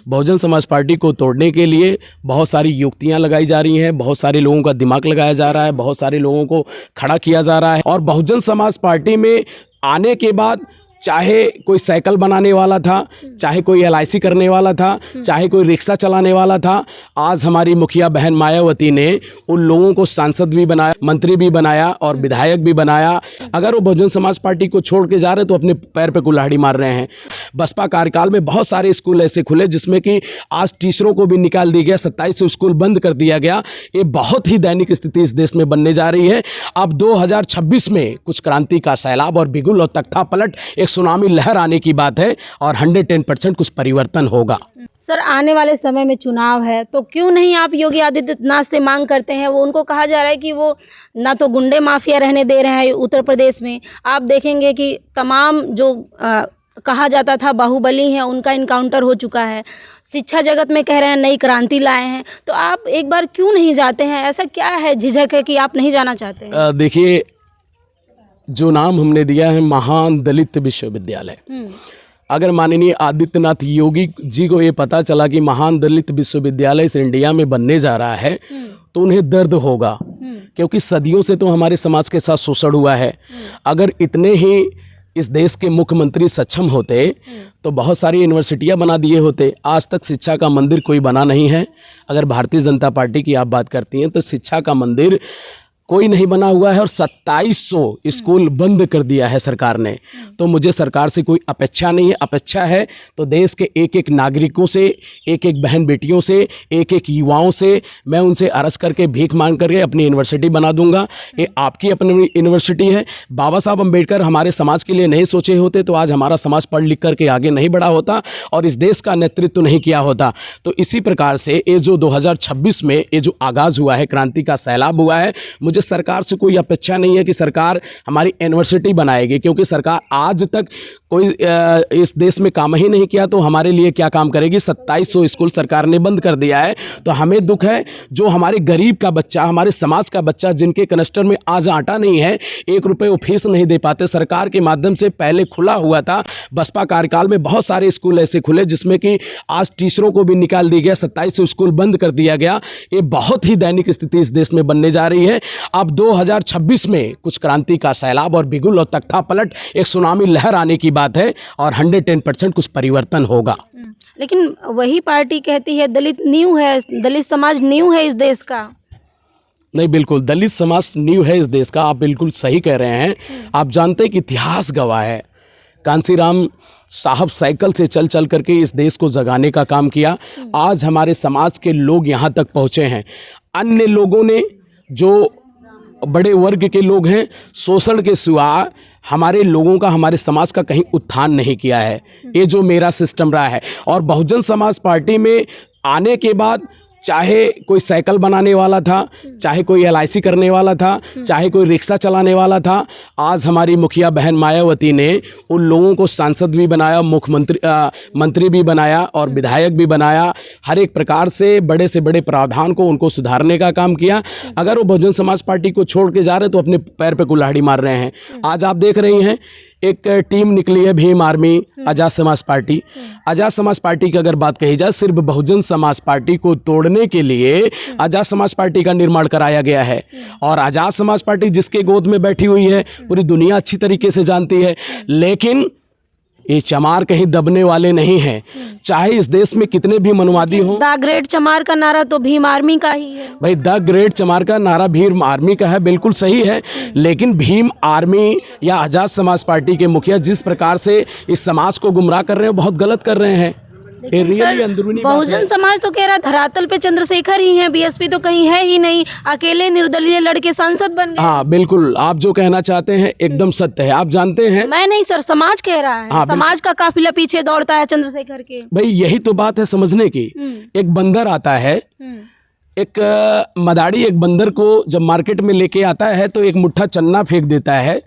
Bahujan Samaj party को तोड़ने के लिए बहुत सारी युक्तियां लगाई जा रही हैं, बहुत सारे लोगों का दिमाग लगाया जा रहा है, बहुत सारे लोगों को खड़ा किया जा रहा है। और बहुजन समाज पार्टी में आने के बाद चाहे कोई साइकिल बनाने वाला था, चाहे कोई LIC करने वाला था, चाहे कोई रिक्शा चलाने वाला था, आज हमारी मुखिया बहन मायावती ने उन लोगों को सांसद भी बनाया, मंत्री भी बनाया और विधायक भी बनाया। अगर वो बहुजन समाज पार्टी को छोड़ के जा रहे तो अपने पैर पे कुल्हाड़ी मार रहे हैं। बसपा कार्यकाल में बहुत सारे स्कूल ऐसे खुले जिसमें कि आज टीचरों को भी निकाल दिया गया, 27 स्कूल बंद कर दिया गया। ये बहुत ही दैनिक स्थिति इस देश में बनने जा रही है। अब 2026 में कुछ क्रांति का सैलाब और बिगुल और तख्ता पलट, एक सुनामी लहर आने की बात है और 110% कुछ परिवर्तन होगा। सर, आने वाले समय में चुनाव है तो क्यों नहीं आप योगी आदित्यनाथ से मांग करते हैं? वो उनको कहा जा रहा है कि वो ना तो गुंडे माफिया रहने दे रहे हैं उत्तर प्रदेश में। आप देखेंगे कि तमाम जो कहा जाता था बाहुबली हैं उनका इनकाउंटर हो चुका है। शिक्षा जगत में कह रहे हैं नई क्रांति लाए हैं, तो आप एक बार क्यों नहीं जाते हैं? ऐसा क्या है झिझक है कि आप नहीं जाना चाहते हैं? देखिए, जो नाम हमने दिया है महान दलित विश्वविद्यालय, अगर माननीय आदित्यनाथ योगी जी को ये पता चला कि महान दलित विश्वविद्यालय इस इंडिया में बनने जा रहा है तो उन्हें दर्द होगा, क्योंकि सदियों से तो हमारे समाज के साथ शोषण हुआ है। अगर इतने ही इस देश के मुख्यमंत्री सक्षम होते तो बहुत सारी यूनिवर्सिटियां बना दिए होते। आज तक शिक्षा का मंदिर कोई बना नहीं है। अगर भारतीय जनता पार्टी की आप बात करती हैं तो शिक्षा का मंदिर कोई नहीं बना हुआ है और 2700 स्कूल बंद कर दिया है सरकार ने। तो मुझे सरकार से कोई अपेक्षा नहीं है। अपेक्षा है तो देश के एक एक नागरिकों से, एक एक बहन बेटियों से, एक एक युवाओं से मैं उनसे अर्ज करके भीख मांग करके अपनी यूनिवर्सिटी बना दूंगा। ये आपकी अपनी यूनिवर्सिटी है। बाबा साहब अम्बेडकर हमारे समाज के लिए नहीं सोचे होते तो आज हमारा समाज पढ़ लिख करके आगे नहीं बढ़ा होता और इस देश का नेतृत्व नहीं किया होता। तो इसी प्रकार से ये जो 2026 में ये जो आगाज़ हुआ है, क्रांति का सैलाब हुआ है, मुझे सरकार से कोई अपेक्षा नहीं है कि सरकार हमारी यूनिवर्सिटी बनाएगी, क्योंकि सरकार आज तक कोई इस देश में काम ही नहीं किया तो हमारे लिए क्या काम करेगी। 2700 स्कूल सरकार ने बंद कर दिया है। तो हमें दुख है जो हमारे गरीब का बच्चा, हमारे समाज का बच्चा जिनके कनस्टर में आज आटा नहीं है, 1 रुपये वो फीस नहीं दे पाते। सरकार के माध्यम से पहले खुला हुआ था, बसपा कार्यकाल में बहुत सारे स्कूल ऐसे खुले जिसमें कि आज टीचरों को भी निकाल दिया गया, 2700 स्कूल बंद कर दिया गया। ये बहुत ही दैनिक स्थिति इस देश में बनने जा रही है। अब 2026 में कुछ क्रांति का सैलाब और बिगुल और तख्ता पलट, एक सुनामी लहर आने की बात है और 110% कुछ परिवर्तन होगा। लेकिन वही पार्टी कहती है दलित न्यू है, दलित समाज न्यू है इस देश का। नहीं, बिल्कुल दलित समाज न्यू है इस देश का। आप बिल्कुल सही कह रहे हैं। आप जानते हैं कि इतिहास गवाह है, कांसीराम साहब साइकिल से चल चल करके इस देश को जगाने का काम किया। आज हमारे समाज के लोग यहाँ तक पहुँचे हैं। अन्य लोगों ने, जो बड़े वर्ग के लोग हैं, शोषण के सिवा हमारे लोगों का, हमारे समाज का कहीं उत्थान नहीं किया है। ये जो मेरा सिस्टम रहा है। और बहुजन समाज पार्टी में आने के बाद चाहे कोई साइकिल बनाने वाला था, चाहे कोई LIC करने वाला था, चाहे कोई रिक्शा चलाने वाला था, आज हमारी मुखिया बहन मायावती ने उन लोगों को सांसद भी बनाया, मुख्यमंत्री मंत्री भी बनाया और विधायक भी बनाया। हर एक प्रकार से बड़े प्रावधान को उनको सुधारने का काम किया। अगर वो बहुजन समाज पार्टी को छोड़ के जा रहे तो अपने पैर पे कुल्हाड़ी मार रहे हैं। आज आप देख रही हैं एक टीम निकली है भीम आर्मी, आज़ाद समाज पार्टी। आज़ाद समाज पार्टी की अगर बात कही जाए, सिर्फ बहुजन समाज पार्टी को तोड़ने के लिए आज़ाद समाज पार्टी का निर्माण कराया गया है। और आज़ाद समाज पार्टी जिसके गोद में बैठी हुई है पूरी दुनिया अच्छी तरीके से जानती है। लेकिन ये चमार कहीं दबने वाले नहीं हैं। चाहे इस देश में कितने भी मनवादी हों। द ग्रेट चमार का नारा तो भीम आर्मी का ही है भाई। द ग्रेट चमार का नारा भीम आर्मी का है, बिल्कुल सही है। लेकिन भीम आर्मी या आज़ाद समाज पार्टी के मुखिया जिस प्रकार से इस समाज को गुमराह कर रहे हैं, बहुत गलत कर रहे हैं। बहुजन समाज तो कह रहा है धरातल पे चंद्रशेखर ही हैं, BSP तो कहीं है ही नहीं, अकेले निर्दलीय लड़के सांसद बन गए। हाँ बिल्कुल, आप जो कहना चाहते हैं एकदम सत्य है। आप जानते हैं, मैं नहीं सर, समाज कह रहा है। समाज का काफिला पीछे दौड़ता है चंद्रशेखर के। भाई यही तो बात है समझने की। एक बंदर आता है, एक मदारी एक बंदर को जब मार्केट में लेके आता है तो एक मुट्ठा चन्ना फेंक देता है।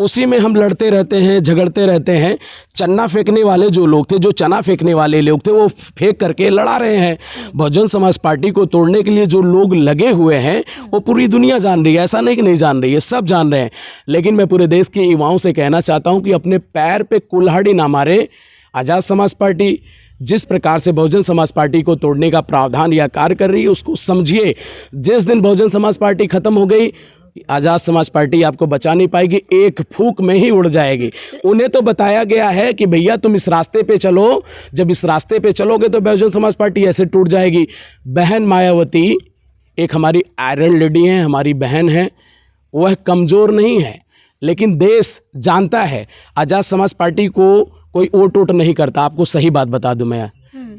उसी में हम लड़ते रहते हैं, झगड़ते रहते हैं। चन्ना फेंकने वाले जो लोग थे, जो चना फेंकने वाले लोग थे, वो फेंक करके लड़ा रहे हैं। बहुजन समाज पार्टी को तोड़ने के लिए जो लोग लगे हुए हैं वो पूरी दुनिया जान रही है। ऐसा नहीं कि नहीं जान रही है, सब जान रहे हैं। लेकिन मैं पूरे देश के युवाओं से कहना चाहता हूं कि अपने पैर पे कुल्हाड़ी ना मारे। आज़ाद समाज पार्टी जिस प्रकार से बहुजन समाज पार्टी को तोड़ने का प्रावधान या कार्य कर रही है उसको समझिए। जिस दिन बहुजन समाज पार्टी खत्म हो गई, आज़ाद समाज पार्टी आपको बचा नहीं पाएगी, एक फूंक में ही उड़ जाएगी। उन्हें तो बताया गया है कि भैया तुम इस रास्ते पे चलो, जब इस रास्ते पे चलोगे तो बहुजन समाज पार्टी ऐसे टूट जाएगी। बहन मायावती एक हमारी आयरन लेडी हैं, हमारी बहन है, वह कमज़ोर नहीं है, लेकिन देश जानता है आज़ाद समाज पार्टी को कोई ओट ओट नहीं करता। आपको सही बात बता दूं मैं,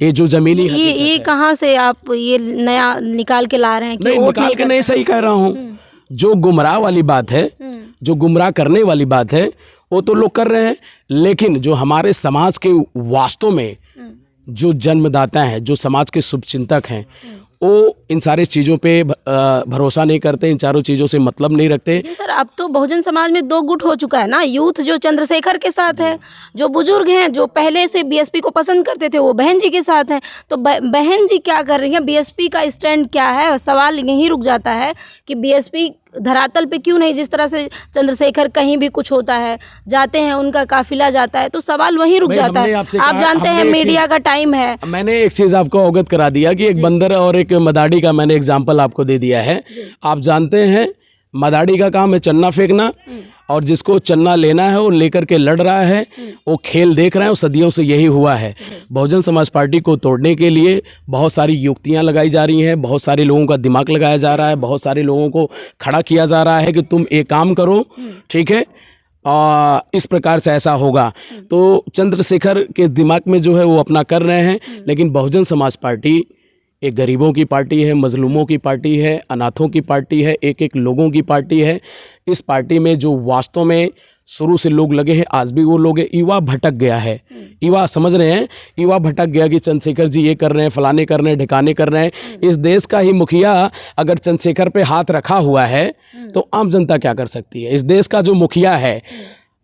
ये जो जमीनी ये कहाँ से आप ये नया निकाल के ला रहे हैं कि नहीं, वोट निकाल के नहीं, सही कह रहा हूँ। जो गुमराह वाली बात है, जो गुमराह करने वाली बात है, वो तो लोग कर रहे हैं, लेकिन जो हमारे समाज के वास्तव में जो जन्मदाता हैं, जो समाज के शुभचिंतक हैं, वो इन सारी चीज़ों पे भरोसा नहीं करते, इन चारों चीज़ों से मतलब नहीं रखते। लेकिन सर अब तो बहुजन समाज में दो गुट हो चुका है ना, यूथ जो चंद्रशेखर के साथ है, जो बुजुर्ग हैं जो पहले से बीएसपी को पसंद करते थे वो बहन जी के साथ हैं। तो बहन जी क्या कर रही हैं, बीएसपी का स्टैंड क्या है? सवाल यहीं रुक जाता है कि बीएसपी धरातल पे क्यों नहीं, जिस तरह से चंद्रशेखर कहीं भी कुछ होता है जाते हैं, उनका काफिला जाता है, तो सवाल वहीं रुक जाता है। आप जानते हैं मीडिया का टाइम है। मैंने एक चीज़ आपको अवगत करा दिया कि एक बंदर और एक मदाड़ी का मैंने एग्जाम्पल आपको दे दिया है। आप जानते हैं मदाड़ी का काम है चन्ना फेंकना, और जिसको चन्ना लेना है वो लेकर के लड़ रहा है, वो खेल देख रहे हैं, वो सदियों से यही हुआ है। बहुजन समाज पार्टी को तोड़ने के लिए बहुत सारी युक्तियां लगाई जा रही हैं, बहुत सारे लोगों का दिमाग लगाया जा रहा है, बहुत सारे लोगों को खड़ा किया जा रहा है कि तुम एक काम करो, ठीक है, इस प्रकार से ऐसा होगा। तो चंद्रशेखर के दिमाग में जो है वो अपना कर रहे हैं, लेकिन बहुजन समाज पार्टी एक गरीबों की पार्टी है, मजलूमों की पार्टी है, अनाथों की पार्टी है, एक एक लोगों की पार्टी है। इस पार्टी में जो वास्तव में शुरू से लोग लगे हैं, आज भी वो लोग हैं। युवा भटक गया है, युवा समझ रहे हैं, युवा भटक गया कि चंद्रशेखर जी ये कर रहे हैं, फलाने कर रहे हैं, ढिकाने कर रहे हैं। इस देश का ही मुखिया अगर चंद्रशेखर पे हाथ रखा हुआ है तो आम जनता क्या कर सकती है? इस देश का जो मुखिया है,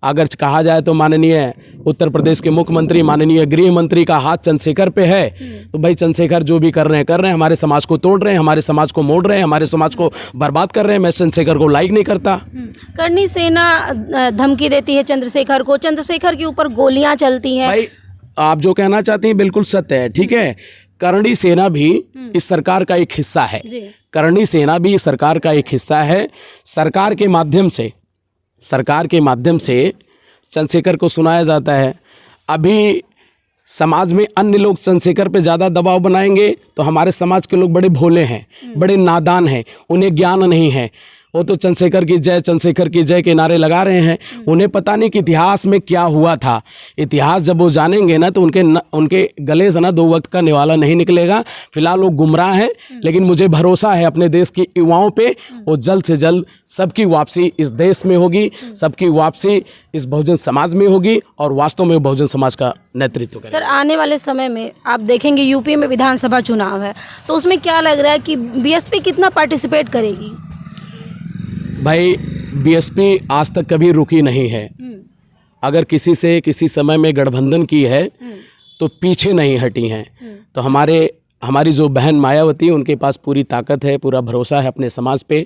अगर कहा जाए तो माननीय उत्तर प्रदेश के मुख्यमंत्री, माननीय गृह मंत्री का हाथ चंद्रशेखर पे है, तो भाई चंद्रशेखर जो भी कर रहे हैं, हमारे समाज को तोड़ रहे हैं, हमारे समाज को मोड़ रहे हैं, हमारे समाज को बर्बाद कर रहे हैं। मैं चंद्रशेखर को लाइक नहीं करता। करनी सेना धमकी देती है चंद्रशेखर को, चंद्रशेखर के ऊपर गोलियां चलती हैं। भाई आप जो कहना चाहती हैं बिल्कुल सत्य है, ठीक है। करणी सेना भी इस सरकार का एक हिस्सा है, करणी सेना भी इस सरकार का एक हिस्सा है। सरकार के माध्यम से चंद्रशेखर को सुनाया जाता है। अभी समाज में अन्य लोग चंद्रशेखर पे ज़्यादा दबाव बनाएंगे तो हमारे समाज के लोग बड़े भोले हैं, बड़े नादान हैं, उन्हें ज्ञान नहीं है। वो तो चंद्रशेखर की जय, चंद्रशेखर की जय के नारे लगा रहे हैं। उन्हें पता नहीं कि इतिहास में क्या हुआ था। इतिहास जब वो जानेंगे ना तो उनके गले से ना दो वक्त का निवाला नहीं निकलेगा। फिलहाल वो गुमराह है, लेकिन मुझे भरोसा है अपने देश के युवाओं पे, वो जल्द से जल्द सबकी वापसी इस देश में होगी, सबकी वापसी इस बहुजन समाज में होगी और वास्तव में बहुजन समाज का नेतृत्व करेगा। सर आने वाले समय में आप देखेंगे यूपी में विधानसभा चुनाव है, तो उसमें क्या लग रहा है कि बीएसपी कितना पार्टिसिपेट करेगी? भाई बीएसपी आज तक कभी रुकी नहीं है। अगर किसी से किसी समय में गठबंधन की है तो पीछे नहीं हटी हैं। तो हमारी जो बहन मायावती, उनके पास पूरी ताकत है, पूरा भरोसा है अपने समाज पे,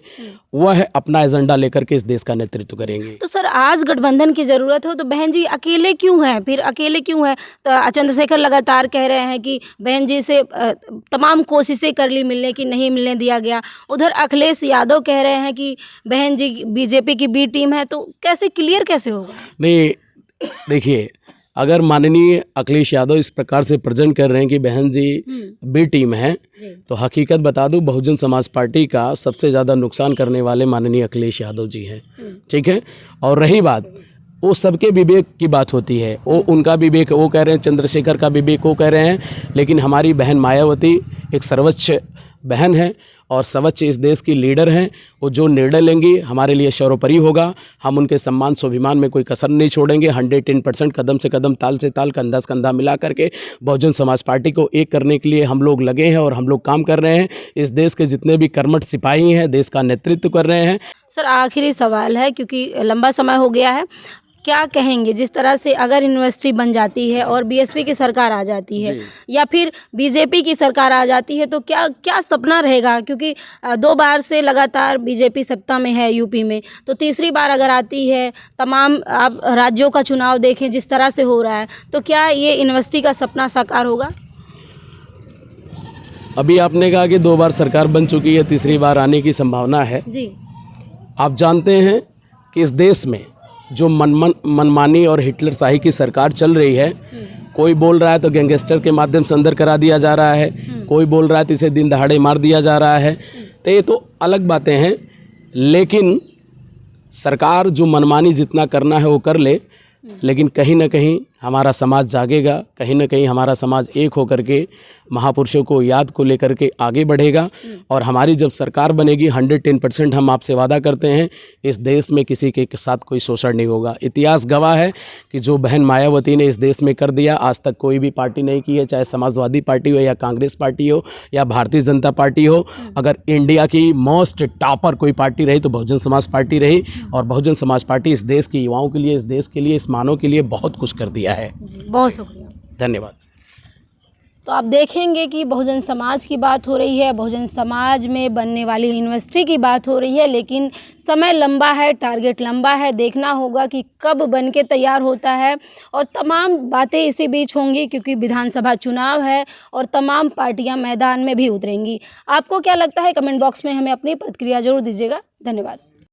वह अपना एजेंडा लेकर के इस देश का नेतृत्व करेंगे। तो सर आज गठबंधन की ज़रूरत हो तो बहन जी अकेले क्यों हैं? फिर अकेले क्यों हैं? तो चंद्रशेखर लगातार कह रहे हैं कि बहन जी से तमाम कोशिशें कर ली मिलने की, नहीं मिलने दिया गया। उधर अखिलेश यादव कह रहे हैं कि बहन जी बीजेपी की बी टीम है, तो कैसे क्लियर कैसे होगा? नहीं देखिए, अगर माननीय अखिलेश यादव इस प्रकार से प्रेजेंट कर रहे हैं कि बहन जी बी टीम है, तो हकीकत बता दूं बहुजन समाज पार्टी का सबसे ज़्यादा नुकसान करने वाले माननीय अखिलेश यादव जी हैं, ठीक है। और रही बात, वो सबके विवेक की बात होती है, वो उनका विवेक वो कह रहे हैं, चंद्रशेखर का विवेक वो कह रहे हैं, लेकिन हमारी बहन मायावती एक सर्वोच्च बहन है और सर्वोच्च इस देश की लीडर हैं। वो जो निर्णय लेंगी हमारे लिए सर्वोपरि होगा। हम उनके सम्मान स्वाभिमान में कोई कसर नहीं छोड़ेंगे। 110% कदम से कदम, ताल से ताल, कंधा से कंधा मिला करके बहुजन समाज पार्टी को एक करने के लिए हम लोग लगे हैं और हम लोग काम कर रहे हैं। इस देश के जितने भी कर्मठ सिपाही हैं, देश का नेतृत्व कर रहे हैं। सर आखिरी सवाल है, क्योंकि लंबा समय हो गया है, क्या कहेंगे जिस तरह से अगर यूनिवर्सिटी बन जाती है और बीएसपी की सरकार आ जाती है या फिर बीजेपी की सरकार आ जाती है, तो क्या क्या सपना रहेगा? क्योंकि 2 बार से लगातार बीजेपी सत्ता में है यूपी में, तो तीसरी बार अगर आती है, तमाम आप राज्यों का चुनाव देखें जिस तरह से हो रहा है, तो क्या ये यूनिवर्सिटी का सपना साकार होगा? अभी आपने कहा कि 2 बार सरकार बन चुकी है, तीसरी बार आने की संभावना है। जी। आप जानते हैं कि इस देश में जो मनमानी और हिटलर शाही की सरकार चल रही है, कोई बोल रहा है तो गैंगस्टर के माध्यम से अंदर करा दिया जा रहा है, कोई बोल रहा है तो इसे दिन दहाड़े मार दिया जा रहा है। तो ये तो अलग बातें हैं, लेकिन सरकार जो मनमानी जितना करना है वो कर ले, लेकिन कहीं ना कहीं हमारा समाज जागेगा, कहीं ना कहीं हमारा समाज एक होकर के महापुरुषों को याद को लेकर के आगे बढ़ेगा। और हमारी जब सरकार बनेगी 110% हम आपसे वादा करते हैं इस देश में किसी के साथ कोई शोषण नहीं होगा। इतिहास गवाह है कि जो बहन मायावती ने इस देश में कर दिया, आज तक कोई भी पार्टी नहीं की है, चाहे समाजवादी पार्टी हो या कांग्रेस पार्टी हो या भारतीय जनता पार्टी हो। अगर इंडिया की मोस्ट टॉपर कोई पार्टी रही तो बहुजन समाज पार्टी रही, और बहुजन समाज पार्टी इस देश के युवाओं के लिए, इस देश के लिए, इस मानव के लिए बहुत कुछ कर दिया है। बहुत शुक्रिया, धन्यवाद। तो आप देखेंगे कि बहुजन समाज की बात हो रही है, बहुजन समाज में बनने वाली यूनिवर्सिटी की बात हो रही है, लेकिन समय लंबा है, टारगेट लंबा है, देखना होगा कि कब बन के तैयार होता है। और तमाम बातें इसी बीच होंगी क्योंकि विधानसभा चुनाव है और तमाम पार्टियां मैदान में भी उतरेंगी। आपको क्या लगता है, कमेंट बॉक्स में हमें अपनी प्रतिक्रिया जरूर दीजिएगा। धन्यवाद।